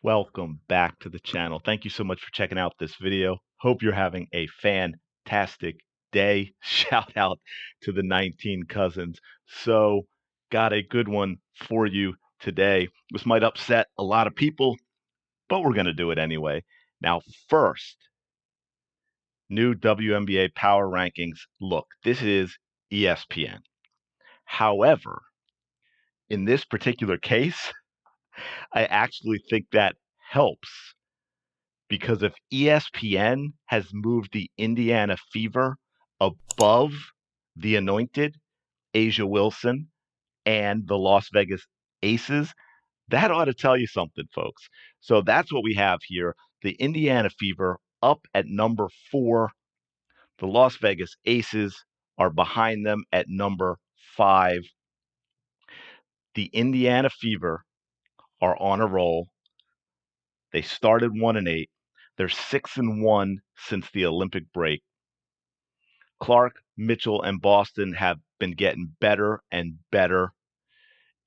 Welcome back to the channel. Thank you so much for checking out this video. Hope you're having a fantastic day. Shout out to the 19 cousins. So, got a good one for you today. This might upset a lot of people, but we're going to do it anyway. Now, first, new WNBA power rankings. Look, this is ESPN. However, in this particular case, I actually think that helps because if ESPN has moved the Indiana Fever above the Anointed, Asia Wilson, and the Las Vegas Aces, that ought to tell you something, folks. So that's what we have here. The Indiana Fever up at number 4. The Las Vegas Aces are behind them at number 5. The Indiana Fever are on a roll. They started 1-8. They're 6-1 since the Olympic break. Clark, Mitchell, and Boston have been getting better and better.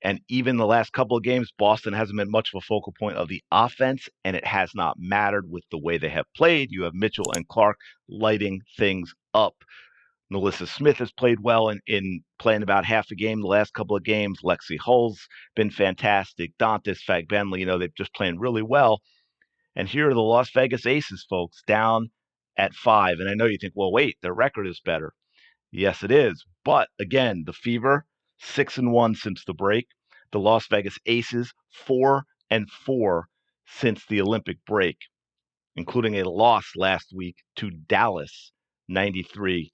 And even the last couple of games, Boston hasn't been much of a focal point of the offense, and it has not mattered with the way they have played. You have Mitchell and Clark lighting things up. Melissa Smith has played well in playing about half a game the last couple of games. Lexi Hull's been fantastic. Dantas, Fagbenley, they've just playing really well. And here are the Las Vegas Aces, folks, down at 5. And I know you think, well, wait, their record is better. Yes, it is. But again, the Fever, 6-1 since the break. The Las Vegas Aces, 4-4 since the Olympic break, including a loss last week to Dallas, 93-90.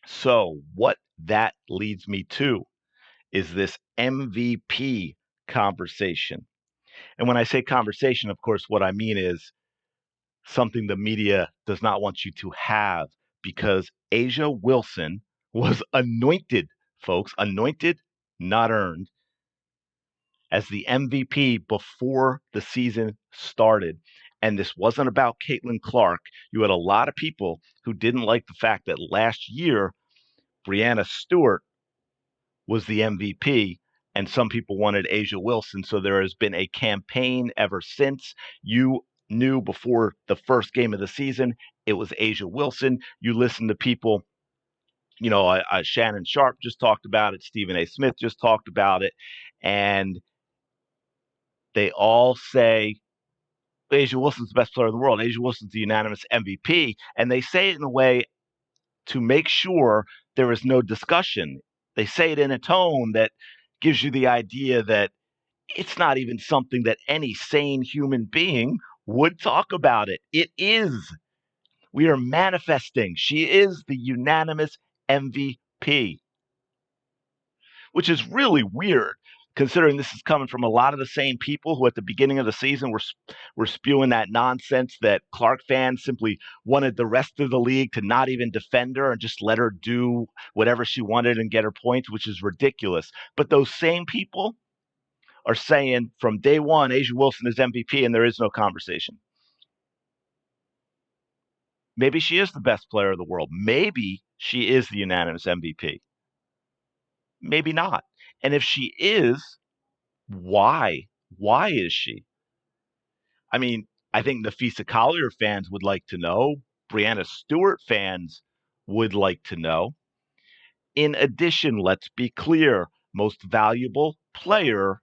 So what that leads me to is this MVP conversation. And when I say conversation, of course, what I mean is something the media does not want you to have, because Asia Wilson was anointed, folks, anointed, not earned, as the MVP before the season started. And this wasn't about Caitlin Clark. You had a lot of people who didn't like the fact that last year, Breanna Stewart was the MVP, and some people wanted Asia Wilson. So there has been a campaign ever since. You knew before the first game of the season it was Asia Wilson. You listen to people, Shannon Sharp just talked about it, Stephen A. Smith just talked about it, and they all say Asia Wilson's the best player in the world. Asia Wilson's the unanimous MVP, and they say it in a way to make sure there is no discussion. They say it in a tone that gives you the idea that it's not even something that any sane human being would talk about it. It is. We are manifesting. She is the unanimous MVP, which is really weird considering this is coming from a lot of the same people who at the beginning of the season were spewing that nonsense that Clark fans simply wanted the rest of the league to not even defend her and just let her do whatever she wanted and get her points, which is ridiculous. But those same people are saying from day one, Asia Wilson is MVP and there is no conversation. Maybe she is the best player in the world. Maybe she is the unanimous MVP. Maybe not. And if she is, why? Why is she? I mean, I think Napheesa Collier fans would like to know. Breanna Stewart fans would like to know. In addition, let's be clear, most valuable player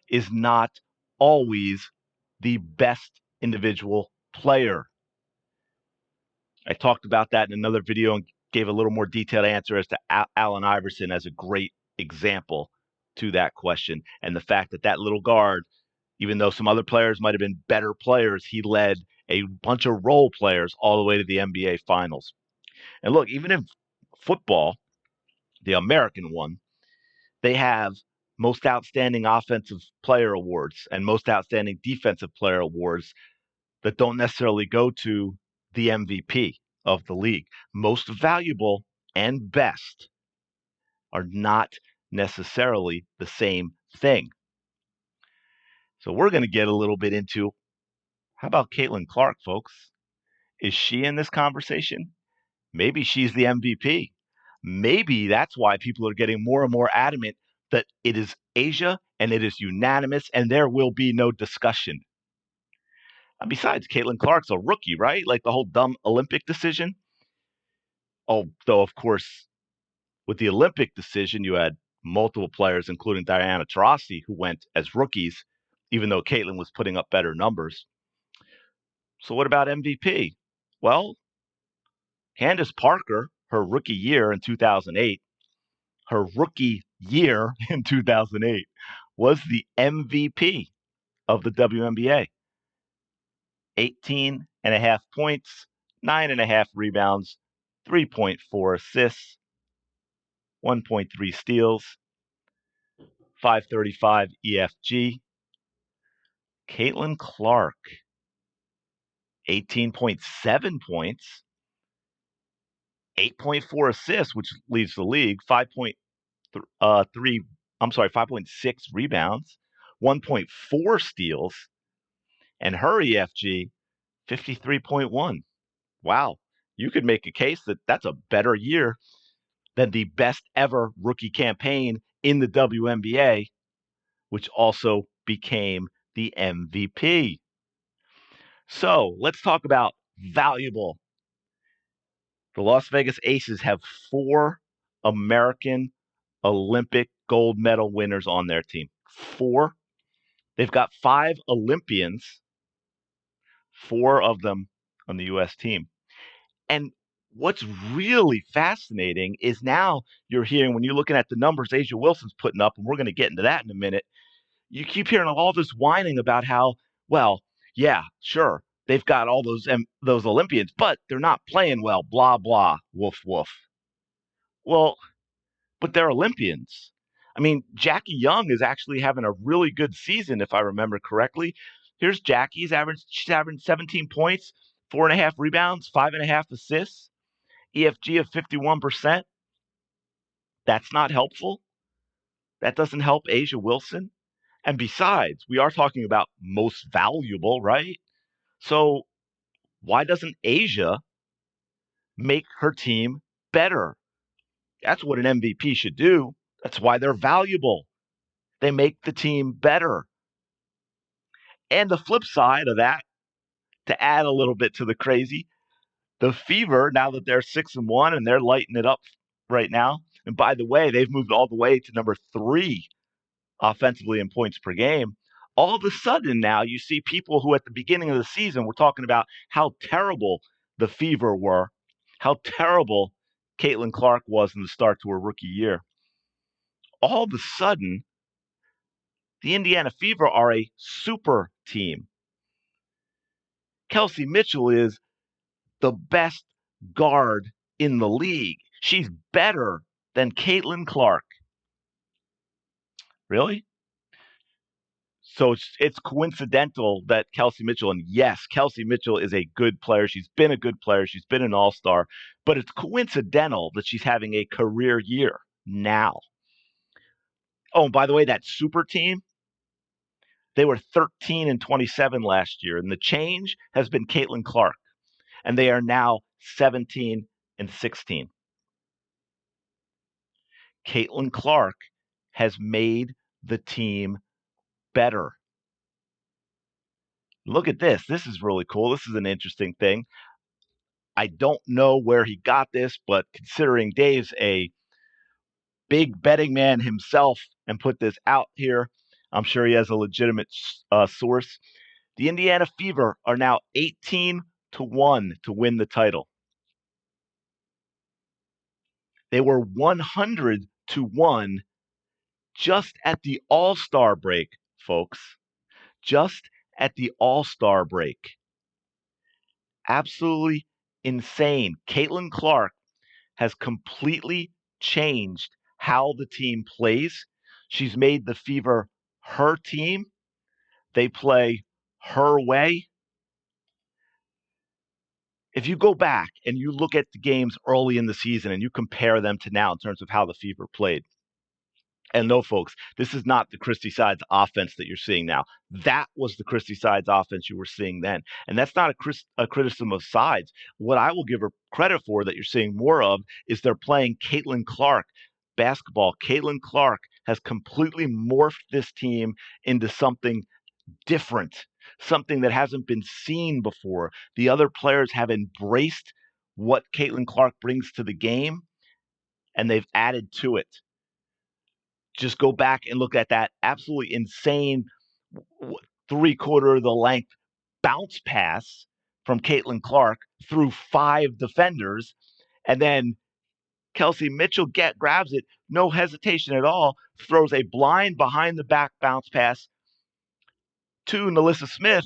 is not always the best individual player. I talked about that in another video and gave a little more detailed answer as to Allen Iverson as a great example to that question. And the fact that that little guard, even though some other players might have been better players, he led a bunch of role players all the way to the NBA Finals. And look, even in football, the American one, they have most outstanding offensive player awards and most outstanding defensive player awards that don't necessarily go to the MVP of the league. Most valuable and best are not necessarily the same thing. So we're going to get a little bit into, how about Caitlin Clark, folks? Is she in this conversation? Maybe she's the MVP. Maybe that's why people are getting more and more adamant that it is Asia and it is unanimous and there will be no discussion. And besides, Caitlin Clark's a rookie, right? Like the whole dumb Olympic decision. Although, of course, with the Olympic decision, you had multiple players, including Diana Taurasi, who went as rookies, even though Caitlin was putting up better numbers. So what about MVP? Well, Candace Parker, her rookie year in 2008, her rookie year in 2008 was the MVP of the WNBA. 18 and a half points, 9.5 rebounds, 3.4 assists, 1.3 steals, 535 EFG. Caitlin Clark, 18.7 points, 8.4 assists, which leads the league, 5.6 rebounds, 1.4 steals, and her EFG 53.1. Wow, you could make a case that that's a better year than the best ever rookie campaign in the WNBA, which also became the MVP. So let's talk about valuable. The Las Vegas Aces have 4 American Olympic gold medal winners on their team. 4. They've got 5 Olympians, 4 of them on the U.S. team. And what's really fascinating is now you're hearing, when you're looking at the numbers A'ja Wilson's putting up, and we're going to get into that in a minute, you keep hearing all this whining about how, well, yeah, sure, they've got all those Olympians, but they're not playing well, blah, blah, woof, woof. Well, but they're Olympians. I mean, Jackie Young is actually having a really good season, if I remember correctly. Here's Jackie's average. She's averaging 17 points, 4.5 rebounds, 5.5 assists, EFG of 51%. That's not helpful. That doesn't help A'ja Wilson. And besides, we are talking about most valuable, right? So why doesn't A'ja make her team better? That's what an MVP should do. That's why they're valuable. They make the team better. And the flip side of that, to add a little bit to the crazy, the Fever, now that they're 6-1 and they're lighting it up right now. And by the way, they've moved all the way to number 3 offensively in points per game. All of a sudden now you see people who at the beginning of the season were talking about how terrible the Fever were, how terrible Caitlin Clark was in the start to her rookie year. All of a sudden, the Indiana Fever are a super team. Kelsey Mitchell is the best guard in the league. She's better than Caitlin Clark. Really? So it's coincidental that Kelsey Mitchell, and yes, Kelsey Mitchell is a good player. She's been a good player. She's been an all-star, but it's coincidental that she's having a career year now. Oh, and by the way, that super team, they were 13-27 last year, and the change has been Caitlin Clark, and they are now 17-16. Caitlin Clark has made the team better. Look at this. This is really cool. This is an interesting thing. I don't know where he got this, but considering Dave's a big betting man himself and put this out here, I'm sure he has a legitimate source. The Indiana Fever are now 18-1 to win the title. They were 100-1 just at the All-Star break, folks. Just at the All-Star break. Absolutely insane. Caitlin Clark has completely changed how the team plays. She's made the Fever her team. They play her way. If you go back and you look at the games early in the season and you compare them to now in terms of how the Fever played, and no, folks, this is not the Christy Sides offense that you're seeing now. That was the Christy Sides offense you were seeing then. And that's not a criticism of Sides. What I will give her credit for that you're seeing more of is they're playing Caitlin Clark basketball. Caitlin Clark has completely morphed this team into something different, something that hasn't been seen before. The other players have embraced what Caitlin Clark brings to the game, and they've added to it. Just go back and look at that absolutely insane 3/4 of the length bounce pass from Caitlin Clark through 5 defenders, and then Kelsey Mitchell grabs it, no hesitation at all, throws a blind behind the back bounce pass to NaLyssa Smith,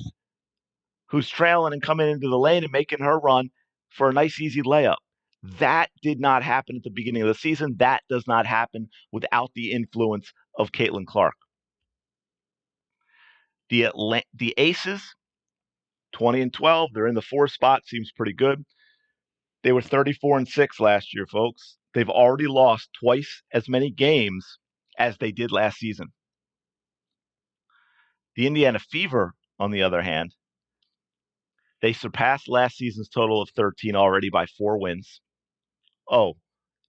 who's trailing and coming into the lane and making her run for a nice, easy layup. That did not happen at the beginning of the season. That does not happen without the influence of Caitlin Clark. The Aces, 20-12, they're in the 4th spot. Seems pretty good. They were 34-6 last year, folks. They've already lost twice as many games as they did last season. The Indiana Fever, on the other hand, they surpassed last season's total of 13 already by 4 wins. Oh,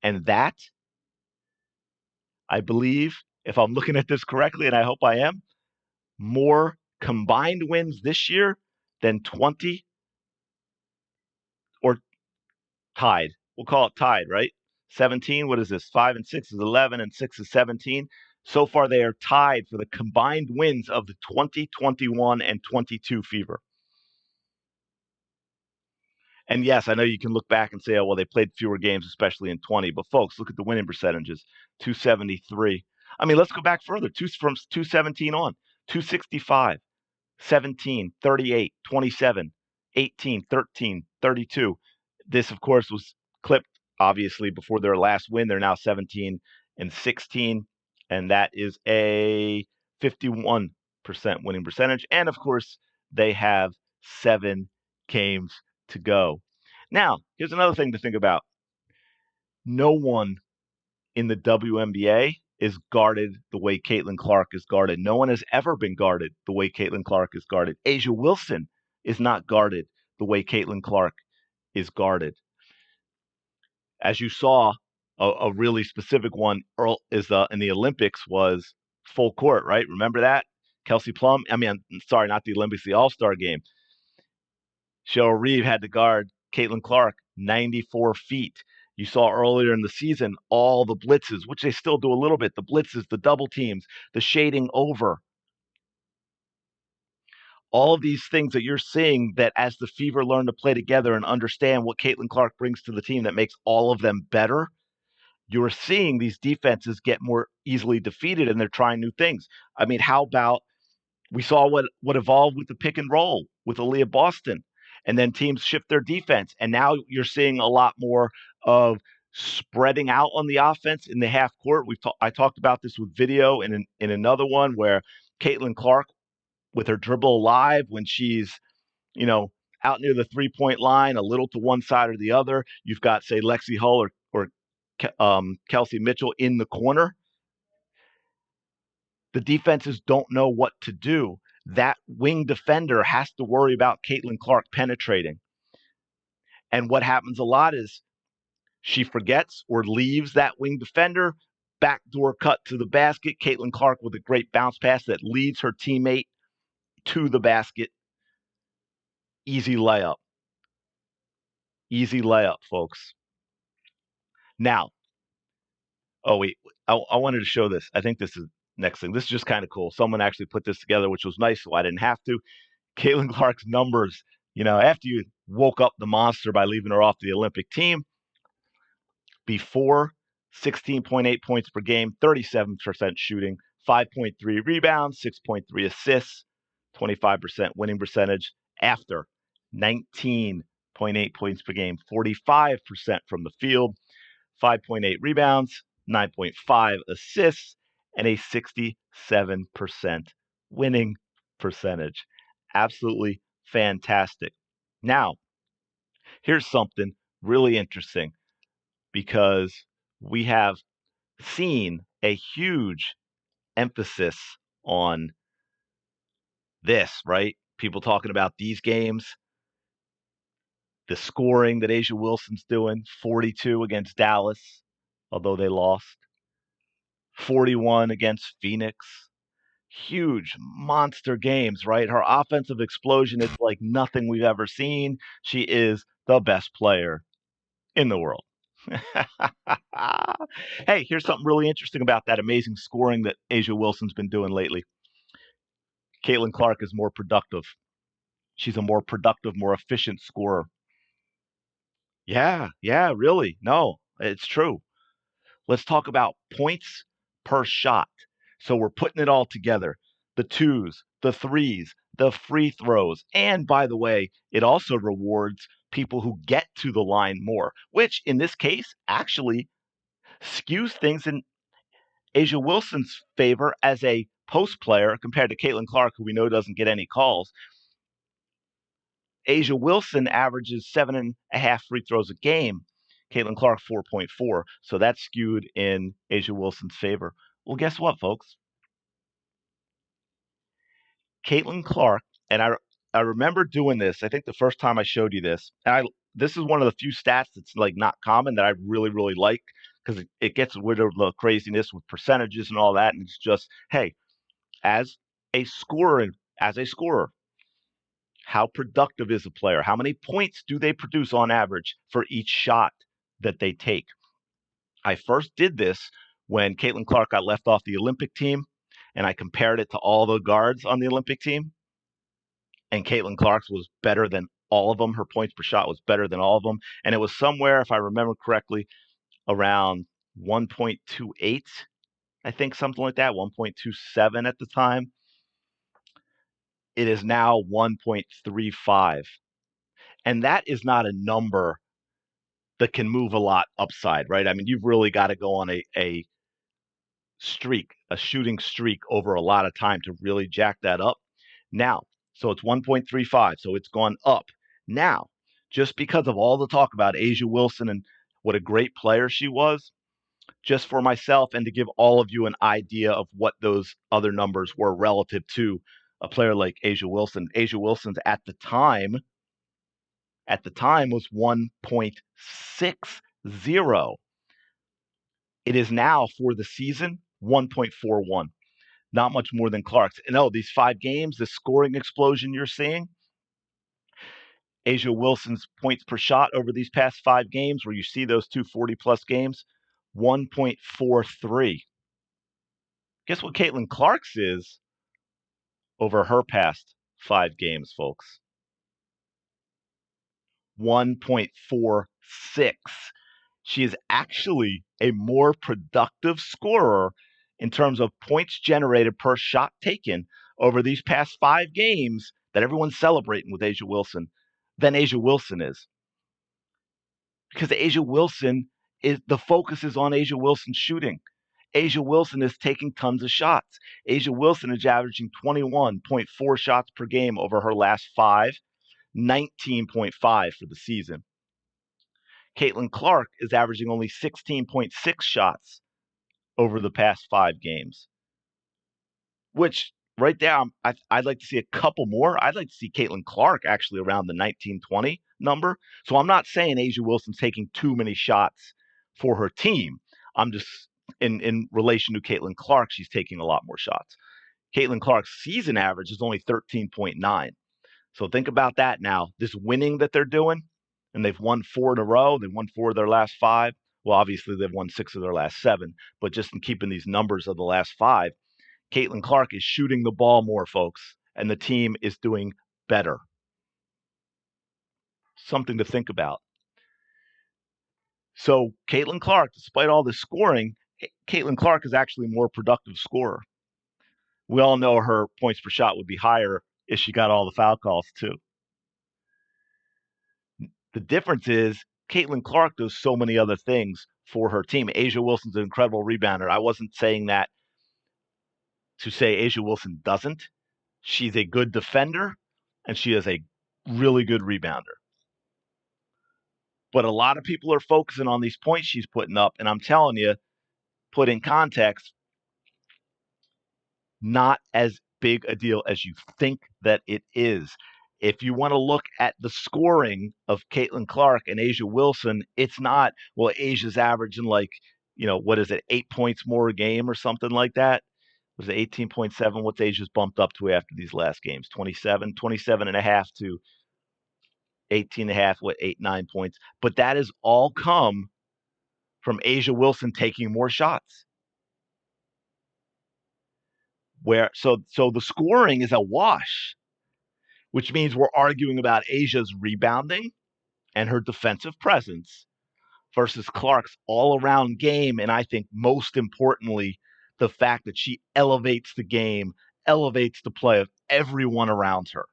and that, I believe, if I'm looking at this correctly, and I hope I am, more combined wins this year than 20 or tied. We'll call it tied, right? 17, what is this? 5 and 6 is 11, and 6 is 17. So far, they are tied for the combined wins of the 2021 and 22 Fever. And yes, I know you can look back and say, oh, well, they played fewer games, especially in 20. But folks, look at the winning percentages, 273. I mean, let's go back further, from 217 on, 265, 17, 38, 27, 18, 13, 32. This, of course, was clipped, obviously, before their last win. They're now 17 and 16, and that is a 51% winning percentage. And, of course, they have 7 games to go. Now, here's another thing to think about. No one in the WNBA is guarded the way Caitlin Clark is guarded. No one has ever been guarded the way Caitlin Clark is guarded. A'ja Wilson is not guarded the way Caitlin Clark is guarded. As you saw, a really specific one is in the Olympics was full court, right? Remember that? Kelsey Plum, sorry, not the Olympics, the All-Star game. Cheryl Reeve had to guard Caitlin Clark 94 feet. You saw earlier in the season all the blitzes, which they still do a little bit, the blitzes, the double teams, the shading over. All of these things that you're seeing that as the Fever learn to play together and understand what Caitlin Clark brings to the team that makes all of them better, you're seeing these defenses get more easily defeated, and they're trying new things. I mean, how about we saw what evolved with the pick and roll with Aaliyah Boston, and then teams shift their defense. And now you're seeing a lot more of spreading out on the offense in the half court. I talked about this with video in another one where Caitlin Clark, with her dribble alive, when she's, out near the 3-point line, a little to one side or the other, you've got, say, Lexi Hull or Kelsey Mitchell in the corner. The defenses don't know what to do. That wing defender has to worry about Caitlin Clark penetrating. And what happens a lot is she forgets or leaves that wing defender, backdoor cut to the basket. Caitlin Clark with a great bounce pass that leads her teammate to the basket. Easy layup. Easy layup, folks. Now, oh, wait, I wanted to show this. I think this is next thing. This is just kind of cool. Someone actually put this together, which was nice, so I didn't have to. Caitlin Clark's numbers, after you woke up the monster by leaving her off the Olympic team, before 16.8 points per game, 37% shooting, 5.3 rebounds, 6.3 assists, 25% winning percentage. After 19.8 points per game, 45% from the field, 5.8 rebounds, 9.5 assists, and a 67% winning percentage. Absolutely fantastic. Now, here's something really interesting, because we have seen a huge emphasis on this, right? People talking about these games, the scoring that A'ja Wilson's doing, 42 against Dallas, although they lost. 41 against Phoenix. Huge monster games, right? Her offensive explosion is like nothing we've ever seen. She is the best player in the world. Hey, here's something really interesting about that amazing scoring that A'ja Wilson's been doing lately. Caitlin Clark is more productive. She's a more productive, more efficient scorer. Yeah, really. No, it's true. Let's talk about points per shot. So we're putting it all together. The twos, the threes, the free throws. And by the way, it also rewards people who get to the line more, which in this case actually skews things in A'ja Wilson's favor as a post player compared to Caitlin Clark, who we know doesn't get any calls. A'ja Wilson averages 7.5 free throws a game. Caitlin Clark 4.4. So that's skewed in A'ja Wilson's favor. Well, guess what, folks? Caitlin Clark, and I remember doing this. I think the first time I showed you this, and this is one of the few stats that's like not common that I really like because it gets rid of the craziness with percentages and all that, and it's just, hey, as a scorer, how productive is a player? How many points do they produce on average for each shot that they take? I first did this when Caitlin Clark got left off the Olympic team, and I compared it to all the guards on the Olympic team. And Caitlin Clark's was better than all of them. Her points per shot was better than all of them. And it was somewhere, if I remember correctly, around 1.28, I think, something like that, 1.27 at the time. It is now 1.35. And that is not a number that can move a lot upside, right? I mean, you've really got to go on a streak, a shooting streak over a lot of time to really jack that up. Now, so it's 1.35, so it's gone up. Now, just because of all the talk about A'ja Wilson and what a great player she was, just for myself and to give all of you an idea of what those other numbers were relative to a player like A'ja Wilson. A'ja Wilson's at the time was 1.60. It is now for the season 1.41. Not much more than Clark's. And these 5 games, the scoring explosion you're seeing, A'ja Wilson's points per shot over these past 5 games, where you see those 240-plus games, 1.43. Guess what Caitlin Clark's is over her past 5 games, folks? 1.46. She is actually a more productive scorer in terms of points generated per shot taken over these past 5 games that everyone's celebrating with A'ja Wilson than A'ja Wilson is. Because A'ja Wilson the focus is on A'ja Wilson shooting. A'ja Wilson is taking tons of shots. A'ja Wilson is averaging 21.4 shots per game over her last 5, 19.5 for the season. Caitlin Clark is averaging only 16.6 shots over the past 5 games, which right there, I'd like to see a couple more. I'd like to see Caitlin Clark actually around the 19-20 number. So I'm not saying A'ja Wilson's taking too many shots for her team. I'm just in relation to Caitlin Clark, she's taking a lot more shots. Caitlin Clark's season average is only 13.9. So think about that now. This winning that they're doing, and they've won 4 in a row. They've won 4 of their last 5. Well, obviously they've won 6 of their last 7, but just in keeping these numbers of the last 5, Caitlin Clark is shooting the ball more, folks, and the team is doing better. Something to think about. So Caitlin Clark, despite all this scoring, Caitlin Clark is actually a more productive scorer. We all know her points per shot would be higher if she got all the foul calls too. The difference is Caitlin Clark does so many other things for her team. A'ja Wilson's an incredible rebounder. I wasn't saying that to say A'ja Wilson doesn't. She's a good defender, and she is a really good rebounder. But a lot of people are focusing on these points she's putting up, and I'm telling you, put in context, not as big a deal as you think that it is. If you want to look at the scoring of Caitlin Clark and A'ja Wilson, it's not, well, Asia's averaging like, what is it, 8 points more a game or something like that? Was it 18.7? What's Asia's bumped up to after these last games? 27 and a half to 18 and a half, what, 8, 9 points. But that has all come from Asia Wilson taking more shots. So the scoring is a wash, which means we're arguing about Asia's rebounding and her defensive presence versus Clark's all-around game, and I think most importantly, the fact that she elevates the game, elevates the play of everyone around her,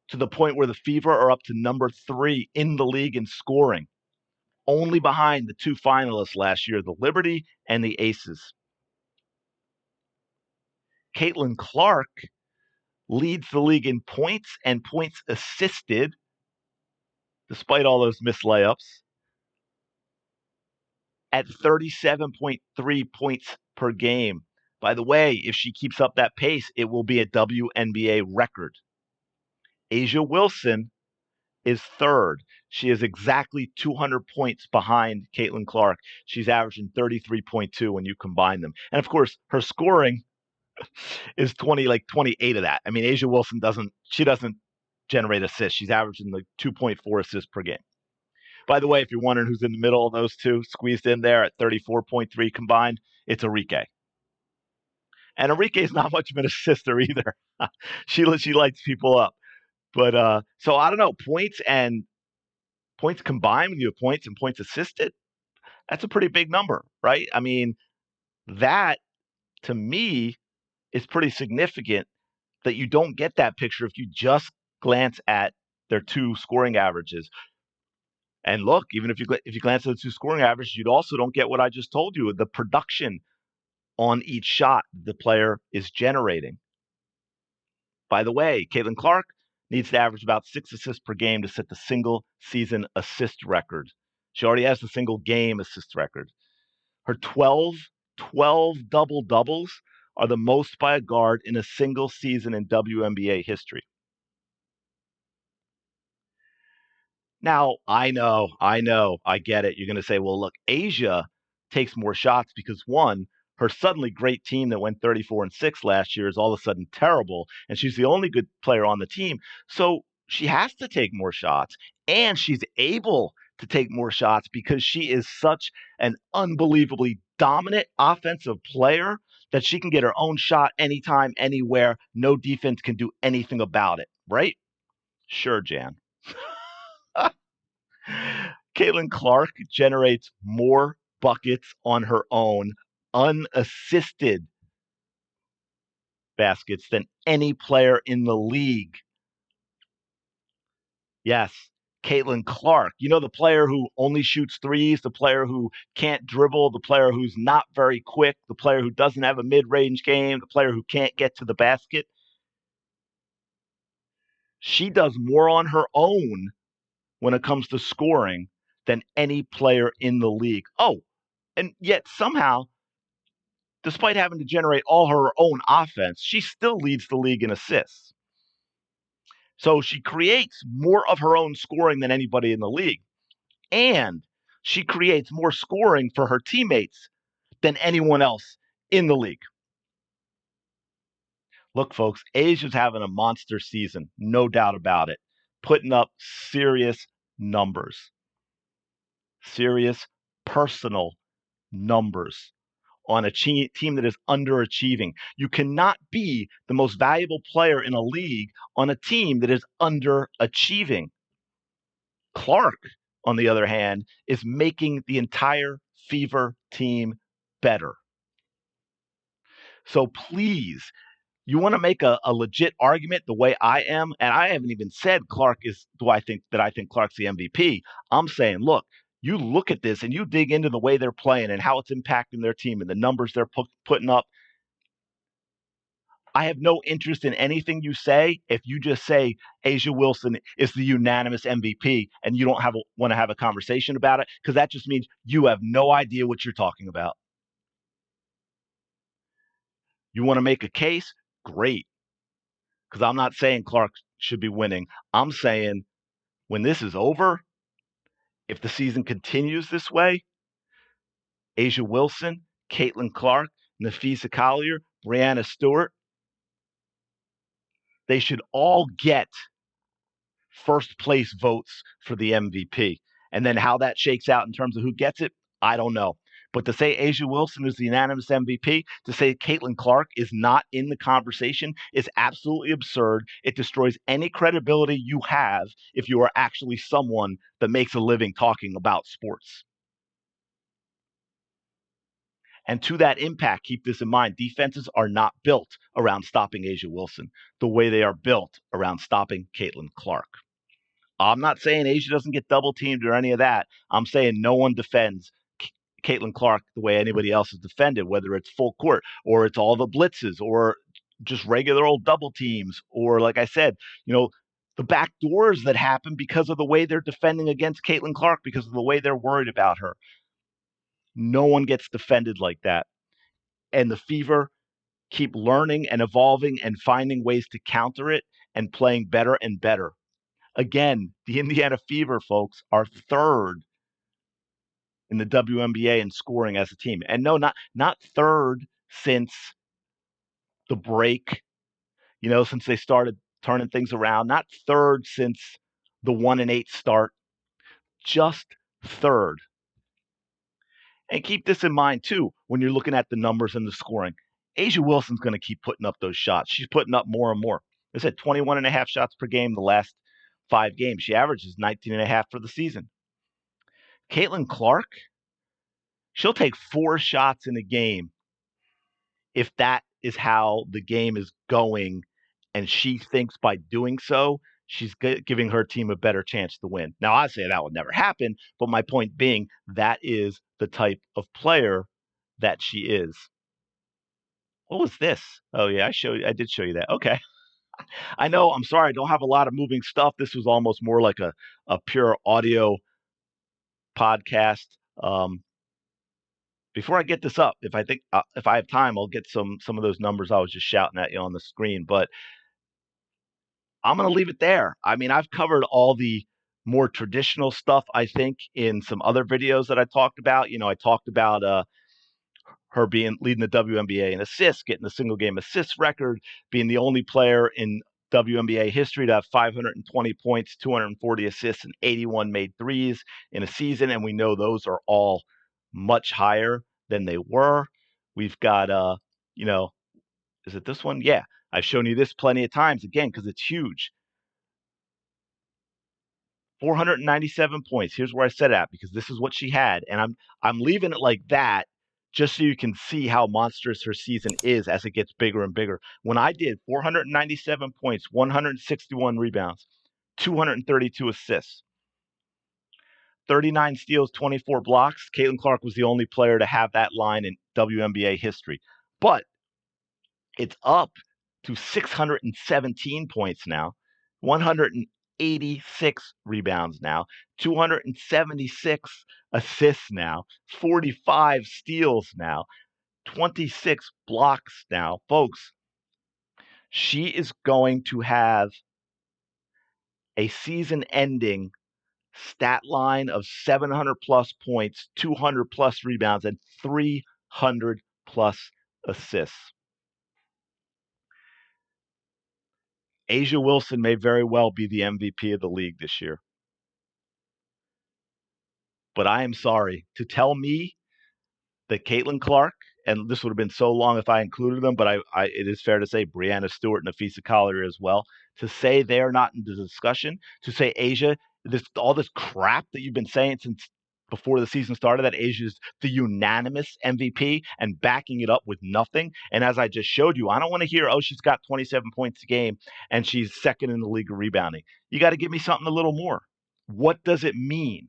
to the point where the Fever are up to number 3 in the league in scoring, only behind the 2 finalists last year, the Liberty and the Aces. Caitlin Clark leads the league in points and points assisted, despite all those missed layups, at 37.3 points per game. By the way, if she keeps up that pace, it will be a WNBA record. Asia Wilson is third. She is exactly 200 points behind Caitlin Clark. She's averaging 33.2 when you combine them. And of course, her scoring is 28 of that. I mean, Asia Wilson doesn't generate assists. She's averaging 2.4 assists per game. By the way, if you're wondering who's in the middle of those two, squeezed in there at 34.3 combined, it's Arike. And Arike is not much of an assister either. she lights people up. But so I don't know, points combined, when you have points and points assisted, that's a pretty big number, right? I mean, that to me is pretty significant, that you don't get that picture if you just glance at their 2 scoring averages. And look, even if you glance at the 2 scoring averages, you also don't get what I just told you, the production on each shot the player is generating. By the way, Caitlin Clark needs to average about 6 assists per game to set the single season assist record. She already has the single game assist record. Her 12 double-doubles are the most by a guard in a single season in WNBA history. Now, I know, I get it. You're going to say, well, look, Asia takes more shots because, one, her suddenly great team that went 34-6 last year is all of a sudden terrible, and she's the only good player on the team. So she has to take more shots, and she's able to take more shots because she is such an unbelievably dominant offensive player that she can get her own shot anytime, anywhere. No defense can do anything about it, right? Sure, Jan. Caitlin Clark generates more buckets on her own unassisted baskets than any player in the league. Yes, Caitlin Clark. You know, the player who only shoots threes, the player who can't dribble, the player who's not very quick, the player who doesn't have a mid-range game, the player who can't get to the basket. She does more on her own when it comes to scoring than any player in the league. Oh, and yet somehow, despite having to generate all her own offense, she still leads the league in assists. So she creates more of her own scoring than anybody in the league. And she creates more scoring for her teammates than anyone else in the league. Look, folks, Asia's having a monster season, no doubt about it, putting up serious numbers, serious personal numbers on a team that is underachieving. You cannot be the most valuable player in a league on a team that is underachieving. Clark, on the other hand, is making the entire Fever team better. So please, you want to make a legit argument the way I am, and I haven't even said I think Clark's the MVP. I'm saying, look, you look at this and you dig into the way they're playing and how it's impacting their team and the numbers they're putting up. I have no interest in anything you say if you just say Asia Wilson is the unanimous MVP and you don't want to have a conversation about it, because that just means you have no idea what you're talking about. You want to make a case? Great. Because I'm not saying Clark should be winning. I'm saying when this is over, if the season continues this way, A'ja Wilson, Caitlin Clark, Napheesa Collier, Breanna Stewart, they should all get first place votes for the MVP. And then how that shakes out in terms of who gets it, I don't know. But to say A'ja Wilson is the unanimous MVP, to say Caitlin Clark is not in the conversation is absolutely absurd. It destroys any credibility you have if you are actually someone that makes a living talking about sports. And to that impact, keep this in mind, defenses are not built around stopping A'ja Wilson the way they are built around stopping Caitlin Clark. I'm not saying A'ja doesn't get double teamed or any of that. I'm saying no one defends Caitlin Clark the way anybody else is defended, whether it's full court or it's all the blitzes or just regular old double teams, or like I said, the back doors that happen because of the way they're defending against Caitlin Clark, because of the way they're worried about her. No one gets defended like that. And the Fever keep learning and evolving and finding ways to counter it and playing better and better. Again, the Indiana Fever, folks, are third in the WNBA in scoring as a team. And no, not third since the break, since they started turning things around, not third since the 1-8 start, just third. And keep this in mind too when you're looking at the numbers and the scoring. A'ja Wilson's going to keep putting up those shots. She's putting up more and more. I said 21 and a half shots per game the last 5 games. She averages 19 and a half for the season. Caitlin Clark, she'll take 4 shots in a game if that is how the game is going, and she thinks by doing so, she's giving her team a better chance to win. Now, I say that would never happen, but my point being that is the type of player that she is. What was this? Oh, yeah, I did show you that. Okay. I know, I'm sorry, I don't have a lot of moving stuff. This was almost more like a pure audio podcast. Before I get this up, if I have time, I'll get some of those numbers I was just shouting at you on the screen. But I'm going to leave it there. I mean, I've covered all the more traditional stuff, I think, in some other videos that I talked about. I talked about her leading the WNBA in assists, getting the single game assist record, being the only player in WNBA history to have 520 points, 240 assists, and 81 made threes in a season. And we know those are all much higher than they were. We've got, is it this one? Yeah. I've shown you this plenty of times, again, because it's huge. 497 points. Here's where I set it at, because this is what she had. And I'm leaving it like that just so you can see how monstrous her season is as it gets bigger and bigger. When I did 497 points, 161 rebounds, 232 assists, 39 steals, 24 blocks, Caitlin Clark was the only player to have that line in WNBA history. But it's up to 617 points now, 186 rebounds now, 276 assists now, 45 steals now, 26 blocks now. Folks, she is going to have a season-ending stat line of 700 plus points, 200 plus rebounds, and 300 plus assists. A'ja Wilson may very well be the MVP of the league this year. But I am sorry to tell me that Caitlin Clark, and this would have been so long if I included them, but it is fair to say Breanna Stewart and Napheesa Collier as well, to say they are not in the discussion, to say A'ja, all this crap that you've been saying since before the season started, that A'ja is the unanimous MVP, and backing it up with nothing. And as I just showed you, I don't want to hear, oh, she's got 27 points a game and she's second in the league of rebounding. You got to give me something a little more. What does it mean?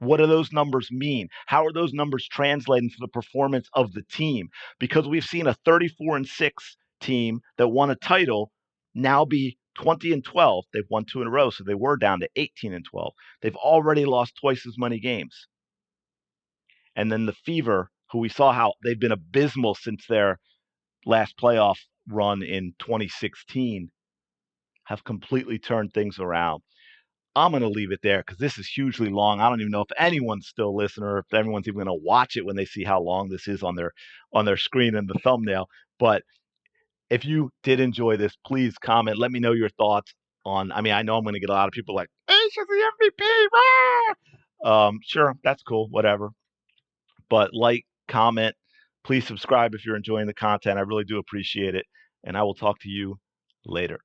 What do those numbers mean? How are those numbers translating to the performance of the team? Because we've seen a 34-6 team that won a title now be 20-12. They've won 2 in a row, so they were down to 18-12. They've already lost twice as many games. And then the Fever, who we saw how they've been abysmal since their last playoff run in 2016, have completely turned things around. I'm going to leave it there because this is hugely long. I don't even know if anyone's still listening or if everyone's even going to watch it when they see how long this is on their screen and the thumbnail. But if you did enjoy this, please comment. Let me know your thoughts on. I mean, I know I'm going to get a lot of people like, "Ace is the MVP." Sure, that's cool, whatever. But like, comment, please subscribe if you're enjoying the content. I really do appreciate it, and I will talk to you later.